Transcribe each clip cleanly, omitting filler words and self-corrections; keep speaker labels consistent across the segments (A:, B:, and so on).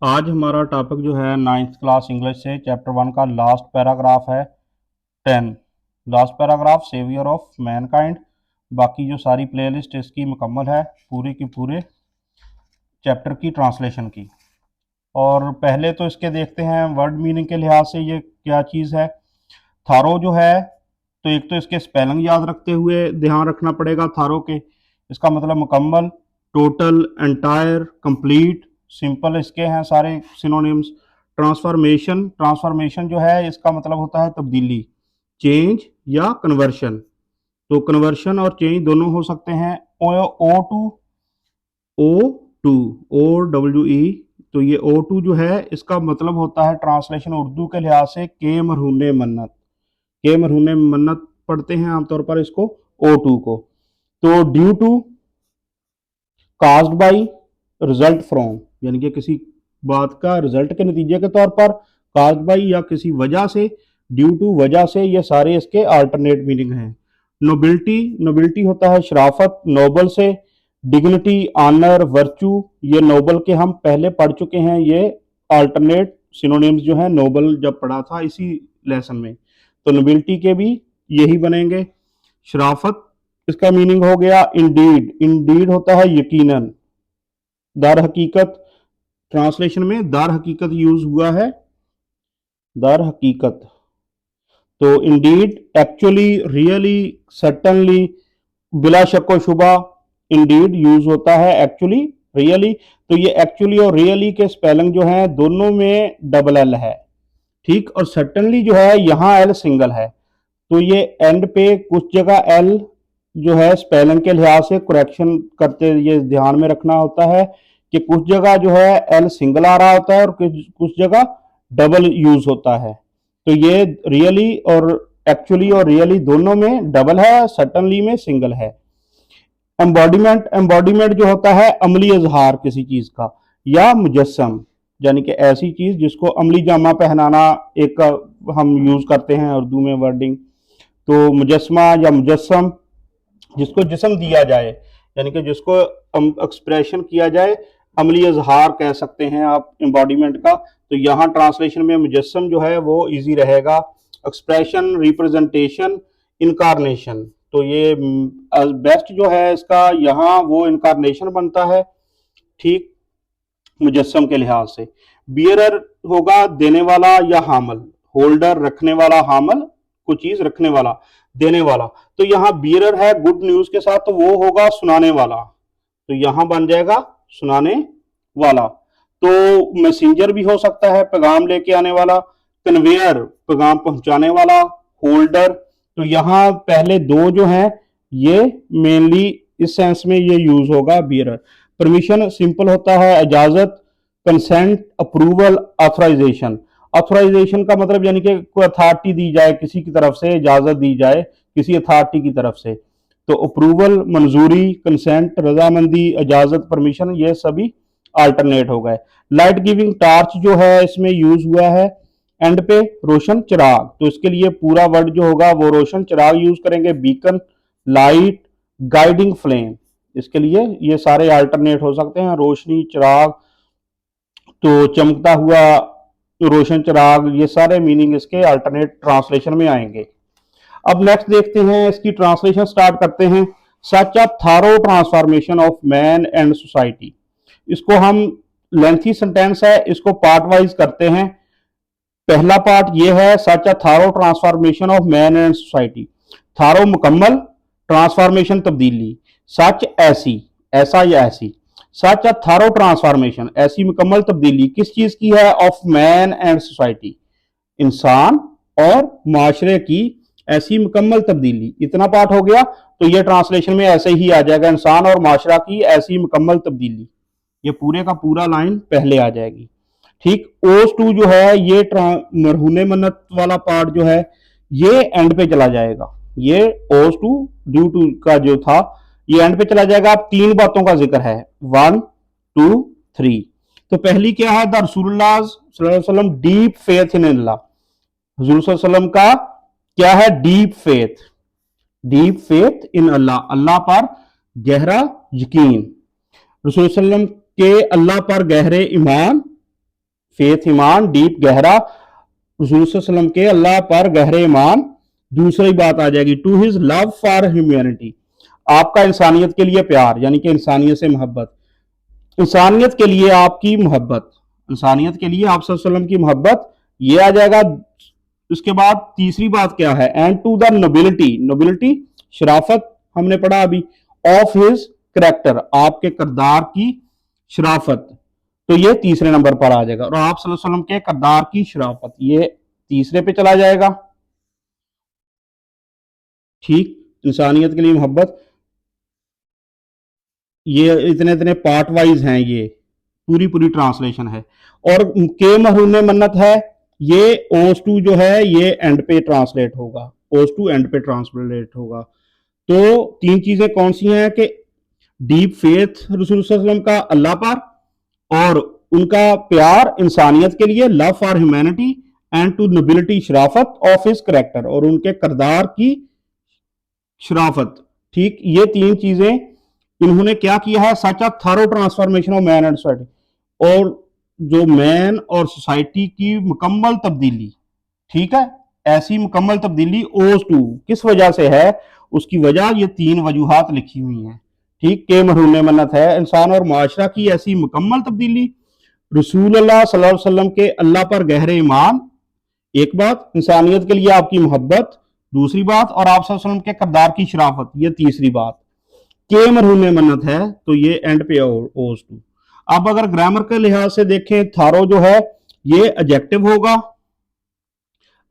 A: आज हमारा टॉपिक जो है नाइन्थ क्लास इंग्लिश से चैप्टर 1 का लास्ट पैराग्राफ है 10। Last paragraph saviour of mankind. बाकी जो सारी प्लेलिस्ट इसकी मुकम्मल है पूरी की पूरे चैप्टर की ट्रांसलेशन की। और पहले तो इसके देखते हैं वर्ड मीनिंग के लिहाज से ये क्या चीज़ है। थारो जो है तो एक तो इसके स्पेलिंग याद रखते हुए ध्यान रखना पड़ेगा थारो के। इसका मतलब मुकम्मल, टोटल, एंटायर, कंप्लीट, सिंपल इसके हैं सारे सिनोनिम्स। ट्रांसफॉर्मेशन, ट्रांसफॉर्मेशन जो है इसका मतलब होता है तब्दीली, चेंज या कन्वर्शन। तो कन्वर्शन और चेंज दोनों हो सकते हैं। ओ टू O तो ये O2 जो है इसका मतलब होता है ट्रांसलेशन उर्दू के लिहाज से के मरहूने मन्नत। के मरहूने मन्नत पढ़ते हैं आमतौर पर इसको O2 को। तो due to, caused by, result from, यानी कि किसी बात का रिजल्ट के नतीजे के तौर पर, कास्ड बाई या किसी वजह से, ड्यू टू वजह से, ये सारे इसके अल्टरनेट मीनिंग हैं। नोबिलिटी, नोबिलिटी होता है शराफत, नोबल से। डिग्निटी, ऑनर, वर्चू, ये नोबल के हम पहले पढ़ चुके हैं। ये अल्टरनेट सिनोनिम्स जो है नोबल जब पढ़ा था इसी लेसन में, तो नोबिलिटी के भी यही बनेंगे। शराफत इसका मीनिंग हो गया इंडीड, इंडीड होता है यकीनन, दर हकीकत, ट्रांसलेशन में दर हकीकत यूज हुआ है, दर हकीकत। तो इंडीड, एक्चुअली, रियली, सर्टनली, बिला शक व शुबा इंडीड यूज होता है एक्चुअली, रियली। तो ये एक्चुअली और रियली के स्पेलिंग जो है दोनों में डबल एल है, ठीक। और सर्टनली जो है यहाँ एल सिंगल है। तो ये एंड पे कुछ जगह एल जो है स्पेलिंग के लिहाज से करेक्शन करते ये ध्यान में रखना होता है कि कुछ जगह जो है एल सिंगल आ रहा होता है और कुछ जगह डबल यूज होता है। तो ये रियली और एक्चुअली और रियली दोनों में डबल है, सर्टनली में सिंगल है। एम्बॉडीमेंट, एम्बॉडीमेंट जो होता है अमली इजहार किसी चीज का, या मुजस्सम, यानी कि ऐसी चीज जिसको अमली जामा पहनाना एक हम यूज करते हैं उर्दू में वर्डिंग। तो मुजस्मा या मुजस्सम, जिसको जिस्म दिया जाए, यानी कि जिसको एक्सप्रेशन किया जाए, अमली इजहार कह सकते हैं आप एम्बॉडीमेंट का। तो यहाँ ट्रांसलेशन में मुजस्सम जो है वो इजी रहेगा। एक्सप्रेशन, रिप्रेजेंटेशन, इनकारनेशन, तो ये बेस्ट जो है इसका यहाँ वो इनकारनेशन बनता है, ठीक, मुजस्सम के लिहाज से। बियरर होगा देने वाला या हामल, होल्डर रखने वाला, हामल कुछ चीज रखने वाला, देने वाला। तो यहाँ बियरर है गुड न्यूज के साथ, तो वो होगा सुनाने वाला, तो यहां बन जाएगा सुनाने वाला। तो मैसेंजर भी हो सकता है पैगाम लेके आने वाला, कन्वेयर पैगाम पहुंचाने वाला, होल्डर। तो यहाँ पहले दो जो हैं ये मेनली इस सेंस में ये यूज होगा बियरर। परमिशन सिंपल होता है इजाजत, कंसेंट, अप्रूवल, ऑथराइजेशन। ऑथराइजेशन का मतलब यानी कि कोई अथॉरिटी दी जाए किसी की तरफ से, इजाजत दी जाए किसी अथॉरिटी की तरफ से। तो अप्रूवल, मंजूरी, कंसेंट, रजामंदी, इजाजत, परमिशन, ये सभी अल्टरनेट हो गए। लाइट गिविंग, टार्च जो है इसमें यूज हुआ है। एंड पे रोशन चिराग, तो इसके लिए पूरा वर्ड जो होगा वो रोशन चिराग यूज करेंगे। बीकन, लाइट, गाइडिंग फ्लेम, इसके लिए ये सारे अल्टरनेट हो सकते हैं। रोशनी, चिराग, तो चमकता हुआ रोशन चिराग, ये सारे मीनिंग इसके अल्टरनेट ट्रांसलेशन में आएंगे। अब नेक्स्ट देखते हैं इसकी ट्रांसलेशन स्टार्ट करते हैं। सच अ थारो transformation of man and society, इसको हम लेंथी सेंटेंस है, इसको पार्ट वाइज करते हैं। पहला पार्ट ये है सच अ थारो transformation of man and society. थारो मुकम्मल, ट्रांसफॉर्मेशन तब्दीली, सच ऐसी, ऐसा या ऐसी। सच अ थारो ट्रांसफॉर्मेशन, ऐसी मुकम्मल तब्दीली किस चीज की है, ऑफ मैन एंड सोसाइटी, इंसान और माशरे की ऐसी मुकम्मल तब्दीली। इतना पार्ट हो गया, तो ये ट्रांसलेशन में ऐसे ही आ जाएगा, इंसान और माशरा की ऐसी मुकम्मल तब्दीली, ये पूरे का पूरा लाइन पहले आ जाएगी, ठीक। ओस टू जो है ये मरहूने मन्नत वाला पार्ट जो है ये एंड पे चला जाएगा। ये ओस टू ड्यू टू का जो था ये एंड पे चला जाएगा। अब तीन बातों का जिक्र है, 1 2 3। तो पहली क्या है, द रसूलुल्लाह सल्लल्लाहु अलैहि वसल्लम डीप फेथ इन अल्लाह, हुजूर सल्लल्लाहु अलैहि वसल्लम का क्या है, deep faith, deep faith in Allah, Allah पर गहरा यकीन। रसूल सल्लम के अल्लाह पर गहरे ईमान, फेथ ईमान, डीप गहरा, रसूल सल्लम के अल्लाह पर गहरे ईमान। दूसरी बात आ जाएगी to his love for humanity, आपका इंसानियत के लिए प्यार, यानी कि इंसानियत से मोहब्बत, इंसानियत के लिए आपकी मोहब्बत, इंसानियत के लिए आप वसल्लम की मोहब्बत, ये आ जाएगा। उसके बाद तीसरी बात क्या है, and to the nobility, nobility शराफत हमने पढ़ा अभी, ऑफ हिज करेक्टर, आपके किरदार की शराफत, तो ये तीसरे नंबर पर आ जाएगा। और आप सल्लल्लाहु अलैहि वसल्लम के किरदार की शराफत, ये तीसरे पे चला जाएगा। ठीक, इंसानियत के लिए मोहब्बत, ये इतने इतने पार्ट वाइज हैं, ये पूरी पूरी ट्रांसलेशन है। और के महरूम मन्नत है, ये ओस टू जो है ये एंड पे ट्रांसलेट होगा, ओस टू एंड पे ट्रांसलेट होगा। तो तीन चीजें कौन सी हैं कि डीप फेथ रसूल सल्लल्लाहु अलैहि वसल्लम का अल्लाह पर, और उनका प्यार इंसानियत के लिए, love for humanity, and to nobility शराफत ऑफ हिज करेक्टर, और उनके किरदार की शराफत। ठीक, ये तीन चीजें इन्होंने क्या किया है, such a thorough transformation of man and society, और जो मैन और सोसाइटी की मुकम्मल तब्दीली, ठीक है, ऐसी मुकम्मल तब्दीली ओस टू किस वजह से है, उसकी वजह ये तीन वजूहात लिखी हुई हैं। ठीक, के महरूम मन्नत है इंसान और माशरा की ऐसी मुकम्मल तब्दीली, रसूल अल्लाह सल्लल्लाहु अलैहि वसल्लम के अल्लाह पर गहरे ईमान, एक बात, इंसानियत के लिए आपकी मोहब्बत, दूसरी बात, और आप सल्लल्लाहु अलैहि वसल्लम के किरदार की शराफत, ये तीसरी बात। के मरहूम मन्नत है तो ये एंड पे ओस टू। अब अगर ग्रामर के लिहाज से देखें, थारो जो है ये एडजेक्टिव होगा,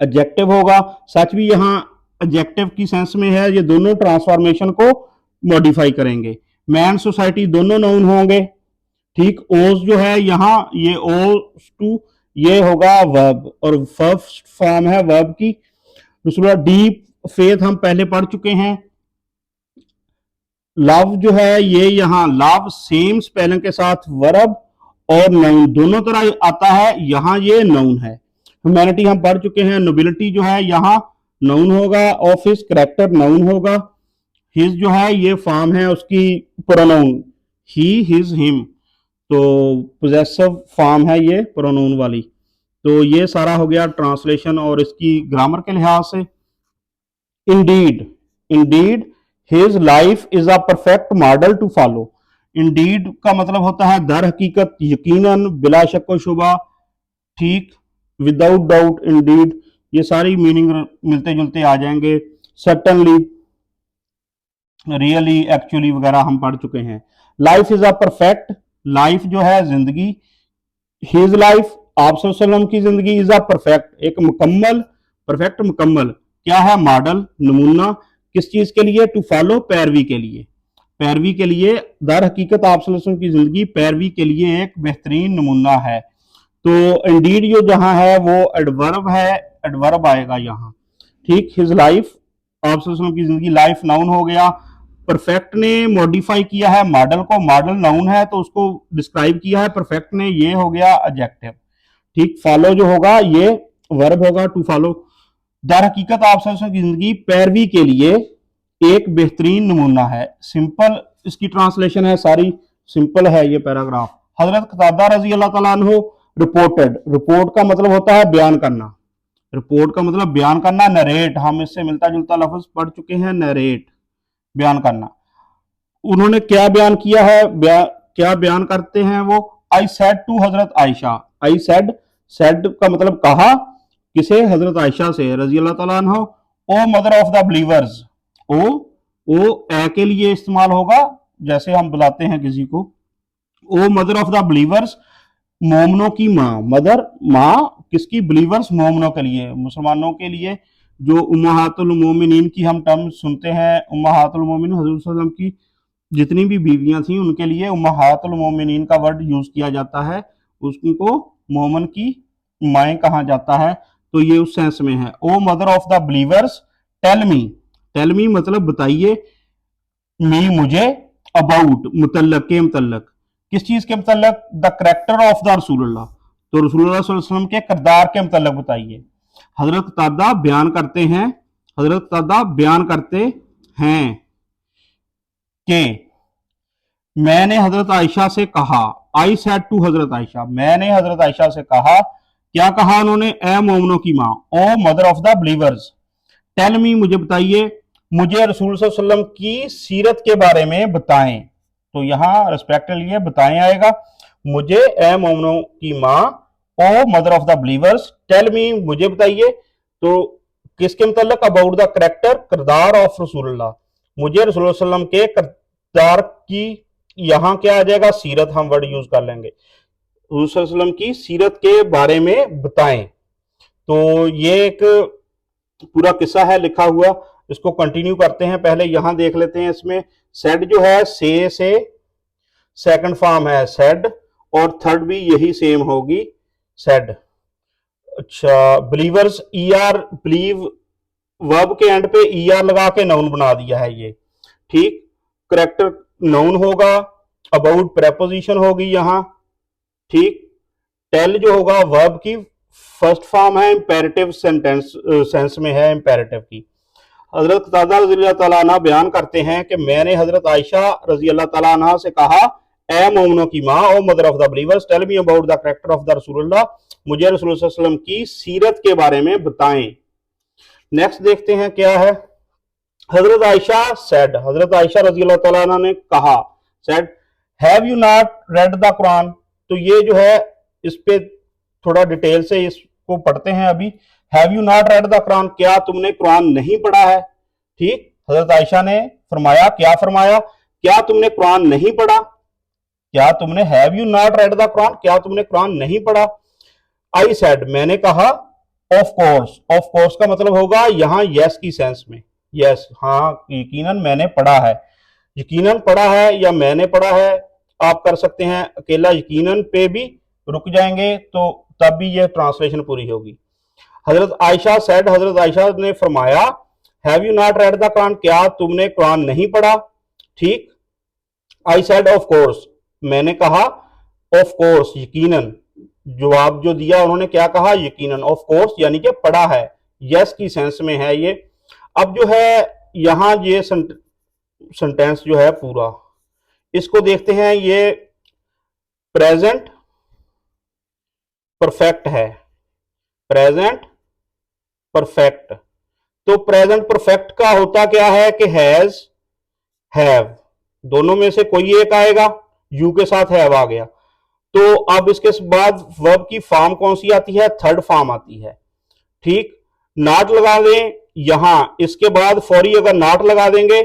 A: एडजेक्टिव होगा, सच भी यहां एडजेक्टिव की सेंस में है, ये दोनों ट्रांसफॉर्मेशन को मॉडिफाई करेंगे। मैन सोसाइटी दोनों नाउन होंगे। ठीक, ओस जो है यहां ये ओस टू ये होगा वर्ब, और फर्स्ट फॉर्म है वर्ब की। दूसरा डीप फेथ हम पहले पढ़ चुके हैं। लव जो है ये यहाँ लव सेम स्पेलिंग के साथ वर्ब और नाउन दोनों तरह आता है, यहाँ ये नाउन है। ह्यूमैनिटी हम पढ़ चुके हैं। नोबिलिटी जो है यहाँ नाउन होगा, ऑफिस करेक्टर नाउन होगा। हिज जो है ये फॉर्म है उसकी प्रोनाउन, ही हिज हिम, तो पोजेसिव फॉर्म है ये प्रोनाउन वाली। तो ये सारा हो गया ट्रांसलेशन और इसकी ग्रामर के लिहाज से। Indeed, indeed his life is a perfect model to follow. Indeed का मतलब होता है दर हकीकत, यकीनन, बिला शक व शुबा। ठीक, विदाउट डाउट, इंडीड, ये सारी मीनिंग मिलते जुलते आ जाएंगे। सर्टनली, रियली, एक्चुअली वगैरह हम पढ़ चुके हैं। Life is a perfect, life जो है जिंदगी, हिज लाइफ आप वसल्लम की जिंदगी, इज अ परफेक्ट एक मुकम्मल, परफेक्ट मुकम्मल, क्या है मॉडल, नमूना, किस चीज के लिए, टू फॉलो पैरवी के लिए, पैरवी के लिए। दर हकीकत आप वसल्लम की जिंदगी पैरवी के लिए एक बेहतरीन नमूना है। तो इंडीड जो जहां है वो एडवर्ब है, एडवर्ब आएगा यहाँ। ठीक, हिज लाइफ आप वसल्लम की जिंदगी, लाइफ नाउन हो गया। परफेक्ट ने मॉडिफाई किया है मॉडल को, मॉडल नाउन है तो उसको डिस्क्राइब किया है परफेक्ट ने, ये हो गया एडजेक्टिव। ठीक, फॉलो जो होगा ये वर्ब होगा, टू फॉलो। दर हकीकत आप की जिंदगी पैरवी के लिए एक बेहतरीन नमूना है। सिंपल इसकी ट्रांसलेशन है, सारी सिंपल है ये पैराग्राफ। हजरत कतादा रजी अल्लाह तआला अन्हु रिपोर्टेड, रिपोर्ट का मतलब होता है बयान करना, रिपोर्ट का मतलब बयान करना। नरेट हम इससे मिलता जुलता लफ्ज पढ़ चुके हैं, नरेट बयान करना। उन्होंने क्या बयान किया है, क्या बयान करते हैं वो, I said to Hazrat Ayesha, I said, said का मतलब कहा, किसे, हजरत आयशा से रजी अल्लाह तआला अन्हा, ओ मदर ऑफ द बिलीवर्स, ओ ए के लिए इस्तेमाल होगा जैसे हम बुलाते हैं किसी को, ओ मदर ऑफ द बिलीवर्स, मोमनों की माँ, मदर माँ किसकी, बिलीवर्स मोमनों के लिए, मुसलमानों के लिए। जो उम्महातुल मोमिनीन की हम टर्म सुनते हैं, उम्महातुल मोमिनीन हजरत सल्लल्लाहु अलैहि वसल्लम की जितनी भी बीवियां थी उनके लिए उम्महातुल मोमिनीन का वर्ड यूज किया जाता है, उसको मोमन की माएँ कहा जाता है। तो ये उस सेंस में है। O mother of the believers, tell me मतलब बताइए, मी मुझे, अबाउट मुतल्लक के मुतल्लक, किस चीज के मुतल्लक, द करेक्टर ऑफ द रसूलुल्लाह, तो रसूलुल्लाह सल्लल्लाहु अलैहि वसल्लम के किरदार के मुतल्लक बताइए। हजरत कतादा बयान करते हैं, हजरत कतादा बयान करते हैं कि मैंने हजरत आयशा से कहा, आई सेड टू हजरत आयशा, मैंने हजरत आयशा से कहा, क्या कहा उन्होंने, ए मोमनों की माँ, O mother of the believers, tell me, मुझे बताइए, मुझे रसूल सल्लल्लाहु अलैहि वसल्लम की सीरत के बारे में बताएं। तो यहाँ रिस्पेक्ट के लिए बताएं आएगा, मुझे ए मोमनों की माँ, O mother of the believers, tell me, मुझे बताइए, तो किसके मतलब, अबाउट द करेक्टर, किरदार ऑफ रसूलुल्लाह, मुझे रसूल वसल्लम के किरदार की, यहाँ क्या आ जाएगा, सीरत हम वर्ड यूज कर लेंगे, रसूल वसल्लम की सीरत के बारे में बताएं। तो ये एक पूरा किस्सा है लिखा हुआ, इसको कंटिन्यू करते हैं। पहले यहां देख लेते हैं, इसमें सेड जो है से सेकंड फॉर्म है सेड, और थर्ड भी यही सेम होगी सेड। अच्छा, believers, E R, believe verb के एंड पे ई आर लगा के नाउन बना दिया है ये, ठीक। करेक्टर नाउन होगा, अबाउट प्रेपोजिशन होगी यहाँ, ठीक। टेल जो होगा वर्ब की फर्स्ट फॉर्म है, इंपेरेटिव सेंस में है, इंपेरेटिव की। हजरत कतादा रज़ी अल्लाह तआला अन्हा बयान करते हैं कि मैंने हजरत आयशा रज़ी अल्लाह तआला अन्हा से कहा, ए मोमिनों की माँ, O mother of the believers, tell me about the character of the रसूलुल्लाह, मुझे रसूल सल्लल्लाहु अलैहि वसल्लम की सीरत के बारे में बताएं। नेक्स्ट देखते हैं क्या है। हजरत आयशा सेड, हजरत आयशा रज़ी अल्लाह तआला अन्हा ने कहा, said, have you not read the Quran. तो ये जो है, इस पे थोड़ा डिटेल से इसको पढ़ते हैं अभी। Have you not read the Quran, क्या तुमने कुरान नहीं पढ़ा है, ठीक। हजरत आयशा ने फरमाया, क्या फरमाया, क्या तुमने कुरान नहीं पढ़ा, क्या तुमने, have you not read the Quran, क्या तुमने कुरान नहीं पढ़ा। आई सेड, मैंने कहा, ऑफ कोर्स, ऑफ कोर्स का मतलब होगा यहाँ यस की सेंस में, यस, हाँ यकीनन मैंने पढ़ा है, यकीनन पढ़ा है या मैंने पढ़ा है, आप कर सकते हैं अकेला यकीनन पे भी रुक जाएंगे तो तब भी ये ट्रांसलेशन पूरी होगी। हजरत आयशा सेड, हजरत आयशा ने फरमाया, have you not read the Quran, क्या तुमने कुरान नहीं पढ़ा, ठीक। आई सेड ऑफ कोर्स, मैंने कहा ऑफ कोर्स, यकीनन, जवाब जो दिया उन्होंने क्या कहा, यकीनन, ऑफ कोर्स यानी कि पढ़ा है, यस की सेंस में है ये। अब जो है यहां ये सेंटेंस जो है पूरा, इसको देखते हैं, ये प्रेजेंट परफेक्ट है, प्रेजेंट परफेक्ट। तो प्रेजेंट परफेक्ट का होता क्या है कि हैज, हैव, दोनों में से कोई एक आएगा, यू के साथ हैव आ गया, तो अब इसके बाद वर्ब की फॉर्म कौन सी आती है, थर्ड फॉर्म आती है, ठीक। नॉट लगा दें यहां, इसके बाद फौरी अगर नॉट लगा देंगे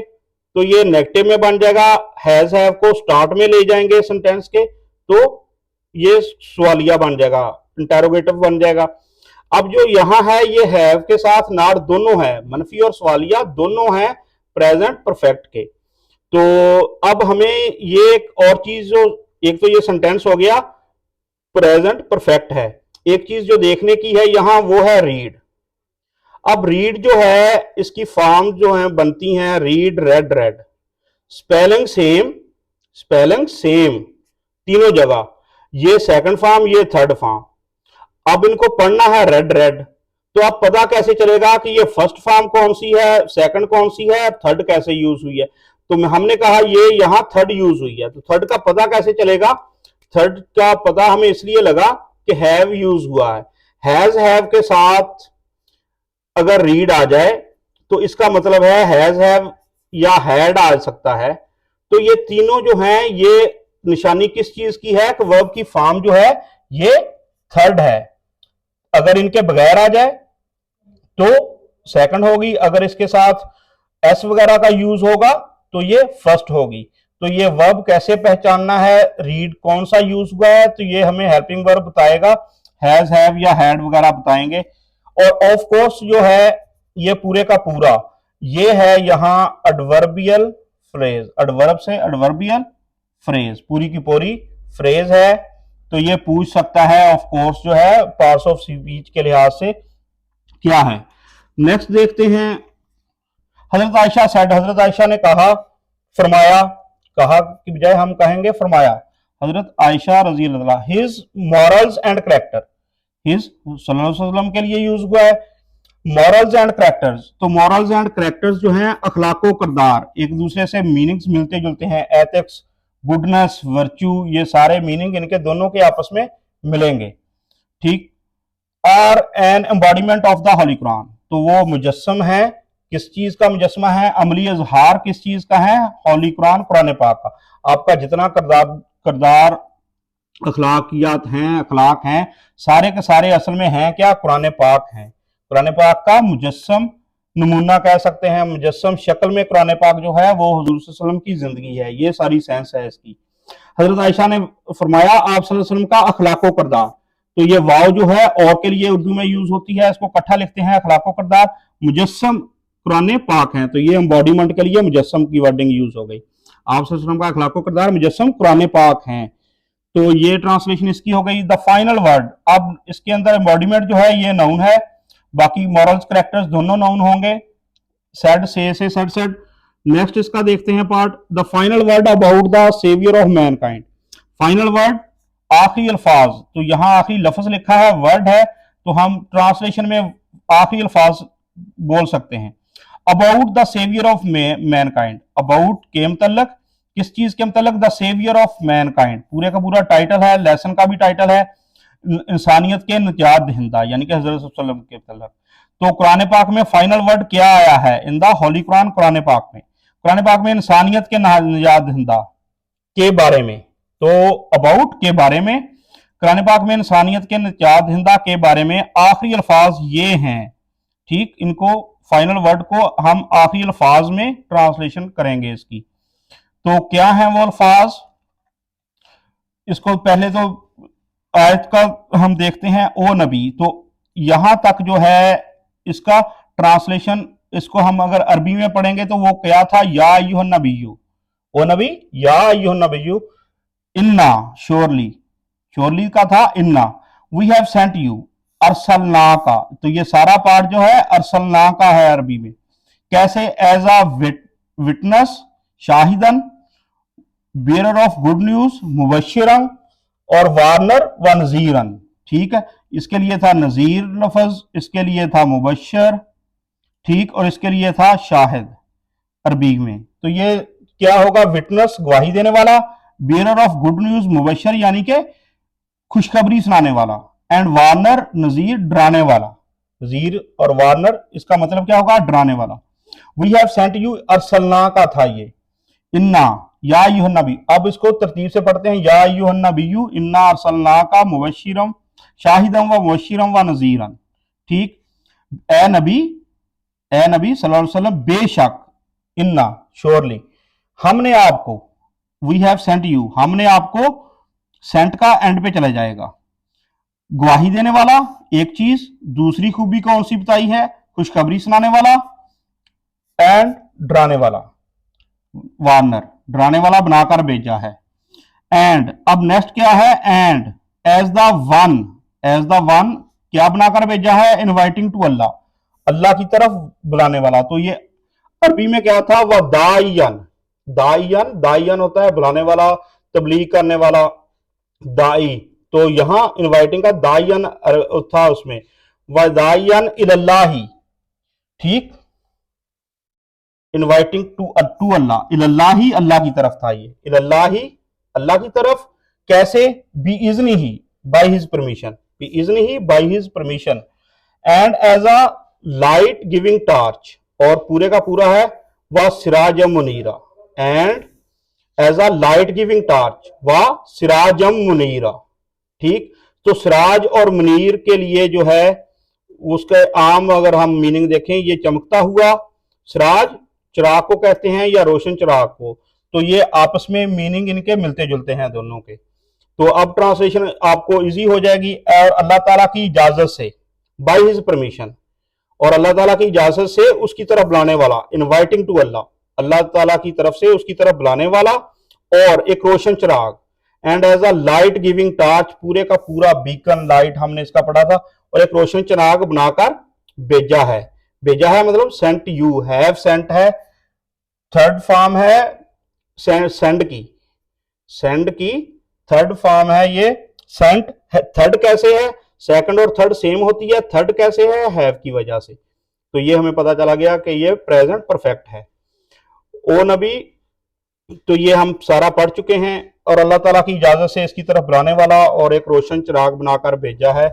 A: तो ये नेगेटिव में बन जाएगा, हैज हैव को स्टार्ट में ले जाएंगे सेंटेंस के, तो ये सवालिया बन जाएगा, इंटेरोगेटिव बन जाएगा। अब जो यहां है, ये हैव के साथ नॉट दोनों है, मनफी और सवालिया दोनों हैं प्रेजेंट परफेक्ट के। तो अब हमें ये एक और चीज, जो एक तो ये सेंटेंस हो गया प्रेजेंट परफेक्ट है, एक चीज जो देखने की है यहां वो है रीड। अब रीड जो है, इसकी फॉर्म जो है बनती हैं read, red, red, spelling same, spelling same तीनों जगह, ये सेकंड फॉर्म, ये थर्ड फॉर्म। अब इनको पढ़ना है रेड, रेड, तो अब पता कैसे चलेगा कि ये फर्स्ट फॉर्म कौन सी है, सेकंड कौन सी है, थर्ड कैसे यूज हुई है। तो हमने कहा ये यहां थर्ड यूज हुई है, तो थर्ड का पता कैसे चलेगा, थर्ड का पता हमें इसलिए लगा कि हैव यूज हुआ है, हैज हैव के साथ अगर रीड आ जाए तो इसका मतलब है हैज हैव या हैड आ सकता है। तो ये तीनों जो हैं, ये निशानी किस चीज की है कि वर्ब की फॉर्म जो है ये थर्ड है, अगर इनके बगैर आ जाए तो सेकंड होगी, अगर इसके साथ एस वगैरह का यूज होगा तो ये फर्स्ट होगी। तो ये वर्ब कैसे पहचानना है, रीड कौन सा यूज हुआ है, तो ये हमें हेल्पिंग वर्ब बताएगा, हैज हैव या हैड वगैरह बताएंगे। और ऑफ कोर्स जो है ये पूरे का पूरा, ये है यहां एडवर्बियल फ्रेज, एडवर्ब से एडवर्बियल फ्रेज, पूरी की पूरी फ्रेज है। तो ये पूछ सकता है ऑफ कोर्स जो है पार्ट्स ऑफ स्पीच के लिहाज से क्या है। नेक्स्ट देखते हैं, हजरत आयशा सेड, हजरत आयशा ने कहा, फरमाया, कहा की बजाय हम कहेंगे फरमाया, हजरत आयशा रजी अल्लाह, his morals and character, his सल्लल्लाहु अलैहि वसल्लम के लिए यूज हुआ है मॉरल्स एंड कैरेक्टर्स। तो मॉरल्स एंड कैरेक्टर्स जो हैं अखलाको किरदार, एक दूसरे से मीनिंग्स मिलते जुलते हैं, एथिक्स गुडनेस, वर्च्यू, ये सारे मीनिंग इनके दोनों के आपस में मिलेंगे, ठीक। Are an embodiment of the holy Quran, तो वो मुजस्सम है, किस चीज का मुजस्समा है, अमली इजहार किस चीज का है, होली कुरान, कुरान पाक का। आपका जितना करदार अखलाकियात हैं, अखलाक हैं, सारे के सारे असल में हैं क्या, कुरान पाक हैं। कुरान पाक का मुजस्सम नमूना कह सकते हैं, मुजस्सम शक्ल में कुरान पाक जो है वो हुजूर सल्लल्लाहु अलैहि वसल्लम की जिंदगी है। ये सारी सेंस है इसकी। हजरत आयशा ने फरमाया आप सल्लल्लाहु अलैहि वसल्लम का अखलाको करदार, तो ये वाव जो है और के लिए उर्दू में यूज होती है, इसको इकट्ठा लिखते हैं अखलाको करदार। मुजस्सम कुरान पाक है, तो ये एम्बॉडीमेंट के लिए मुजस्सम की वर्डिंग यूज हो गई। आप सल्लल्लाहु अलैहि वसल्लम का अखलाको करदार मुजस्सम कुरान पाक है, तो ये ट्रांसलेशन इसकी हो गई। द फाइनल वर्ड, अब इसके अंदर एम्बॉडीमेंट जो है ये नाउन है, बाकी मॉरल्स करेक्टर्स दोनों नाउन होंगे, सेड से सेड सेड। नेक्स्ट इसका देखते हैं part, the final word about the saviour of mankind. Final word आखिरी अल्फाज, तो यहां आखिरी लफ्ज लिखा है, वर्ड है, तो हम ट्रांसलेशन में आखिरी अल्फाज बोल सकते हैं। About the saviour of mankind, about के मतलब किस चीज के मतलब, द सेवियर ऑफ मैनकाइंड, पूरे का पूरा टाइटल है, लेसन का भी टाइटल है, इंसानियत के निजात दहिंदा यानी कि हजरत सल्लल्लाहु अलैहि वसल्लम के मतलब। तो कुरान पाक में फाइनल वर्ड क्या आया है, in the holy Quran, Quran पाक में, कुरान पाक में इंसानियत के निजात दहिंदा के बारे में, तो अबाउट के बारे में, कुरान पाक में इंसानियत के निजात दहिंदा के बारे में आखिरी अल्फाज ये हैं, ठीक। इनको फाइनल वर्ड को हम आखिरी अल्फाज में ट्रांसलेशन करेंगे इसकी। तो क्या है वो अल्फाज, इसको पहले तो आयत का हम देखते हैं, ओ नबी, तो यहां तक जो है इसका ट्रांसलेशन, इसको हम अगर अरबी में पढ़ेंगे तो वो क्या था, या अय्युहन नबिय्यु, ओ नबी, या अय्युहन नबिय्यु, इन्ना, श्योरली, श्योरली का था इन्ना, वी हैव सेंट यू, अरसलना का, तो ये सारा पार्ट जो है अरसलना का है अरबी में। कैसे, एज अ विटनेस, शाहिदन, बेरर ऑफ गुड न्यूज, मुबश्शिरन, और वार्नर व नजीरन, ठीक है। इसके लिए था नजीर लफज, इसके लिए था मुबश्शिर, ठीक, और इसके लिए था शाहिद अरबी में। तो ये क्या होगा, विटनेस गवाही देने वाला, bearer of good news Mubashshir यानी कि खुशखबरी सुनाने वाला, एंड वार्नर नजीर डराने वाला, नजीर और वार्नर इसका मतलब क्या होगा, डराने वाला। वी हैव सेंट यू, अरसलना का था ये, इन्ना, या अय्युहन नबी, अब इसको तरतीब से पढ़ते हैं, या अय्युहन नबिय्यु इन्ना अरसलना का मुबश्शिरम शाहिदम व मुबश्शिरम व नजीरन, ठीक। ए नबी सल्लल्लाहु अलैहि वसल्लम, बेशक, इन्ना, श्योरली, हमने आपको, वी हैव सेंट यू, हमने आपको, सेंट का एंड पे चला जाएगा, गवाही देने वाला एक चीज, दूसरी खूबी कौन सी बताई है, खुशखबरी सुनाने वाला, एंड डराने वाला, वार्नर, डराने वाला बनाकर भेजा है। एंड अब नेक्स्ट क्या है, एंड एज द वन क्या बनाकर भेजा है, इनवाइटिंग टू अल्लाह, अल्लाह की तरफ बुलाने वाला। तो ये अरबी में क्या था, वह दाइयन, दाइयन होता है बुलाने वाला, तबलीग करने वाला, दाई, तो यहां इनवाइटिंग का दाइयन था उसमें, वह दाइयन इलल्लाही, ठीक, इनवाइटिंग टू अल्लाह, इलल्लाही, अल्लाह की तरफ था ये, इलल्लाही, अल्लाह की तरफ, कैसे, बी इज़्नी ही, बाय हिज परमिशन, बी इज़्नी ही, by his permission, and as a light giving torch, और पूरे का पूरा है वह सिराजम मुनीरा, and as a light giving torch व सिराजम मुनीरा, ठीक। तो सिराज और मुनीर के लिए जो है उसके आम अगर हम मीनिंग देखें, ये चमकता हुआ, सिराज चिराग को कहते हैं या रोशन चिराग को, तो ये आपस में मीनिंग इनके मिलते जुलते हैं दोनों के। तो अब ट्रांसलेशन आपको इजी हो जाएगी, और अल्लाह ताला की इजाजत से, बाय हिज परमिशन, और अल्लाह ताला की इजाजत से उसकी तरफ बुलाने वाला, इनवाइटिंग टू अल्लाह, अल्लाह ताला की तरफ से उसकी तरफ बुलाने वाला, और एक रोशन चिराग, and as a light giving torch, पूरे का पूरा बीकन लाइट हमने इसका पढ़ा था, और एक रोशन चिराग बनाकर भेजा है, मतलब सेंट यू, हैव सेंट है, थर्ड फॉर्म है सेंड की थर्ड फॉर्म है ये, सेंट। थर्ड कैसे है, सेकंड और थर्ड सेम होती है, थर्ड कैसे है, हैव की वजह से, तो ये हमें पता चला गया कि ये प्रेजेंट परफेक्ट है। ओ नबी तो ये हम सारा पढ़ चुके हैं और अल्लाह ताला की इजाजत से इसकी तरफ बुलाने वाला और एक रोशन चिराग बनाकर भेजा है।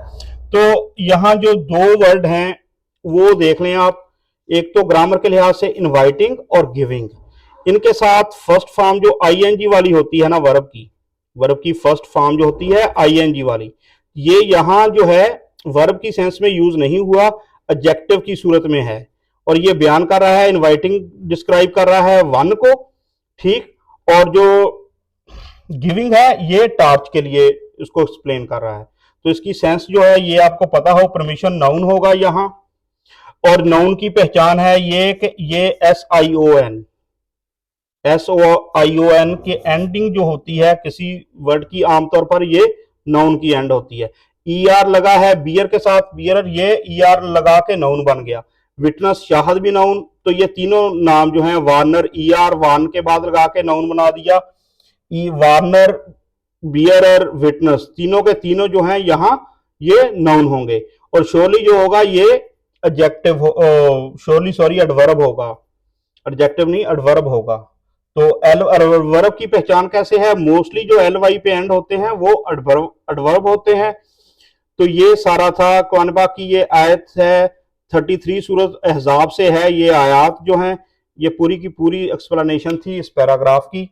A: तो यहाँ जो दो वर्ड हैं वो देख लें आप। एक तो ग्रामर के लिहाज से इनवाइटिंग और गिविंग, इनके साथ फर्स्ट फॉर्म जो आईएनजी वाली होती है ना, वर्ब की फर्स्ट फॉर्म जो होती है आईएनजी वाली, ये यहाँ जो है वर्ब की सेंस में यूज नहीं हुआ, एडजेक्टिव की सूरत में है। और ये बयान कर रहा है, इनवाइटिंग डिस्क्राइब कर रहा है वन को, ठीक। और जो गिविंग है ये टार्च के लिए इसको एक्सप्लेन कर रहा है। तो इसकी सेंस जो है ये आपको पता हो, परमिशन नाउन होगा यहाँ। और नाउन की पहचान है ये कि ये एस ओ आई ओ एन की एंडिंग जो होती है किसी वर्ड की, आमतौर पर ये नाउन की एंड होती है। ई आर लगा है बियर के साथ, बियर, ये ई आर लगा के नाउन बन गया। विटनेस, शाहद भी नाउन। तो ये तीनों नाम जो हैं, वार्नर, ई आर वार्न के बाद लगा के नाउन बना दिया। ई वार्नर, बियर और विटनेस, तीनों के तीनों जो हैं यहाँ ये नाउन होंगे। और शोरली जो होगा ये एडजेक्टिव, शोरली सॉरी एडवर्ब होगा, एडजेक्टिव नहीं एडवर्ब होगा। तो एडवर्ब की पहचान कैसे है? मोस्टली जो एल वाई पे एंड होते हैं वो एडवर्ब होते हैं। तो ये सारा था कुरान पाक की ये आयत है, 33 सूरत अहज़ाब से है ये आयात जो हैं। ये पूरी की पूरी एक्सप्लेनेशन थी इस पैराग्राफ की।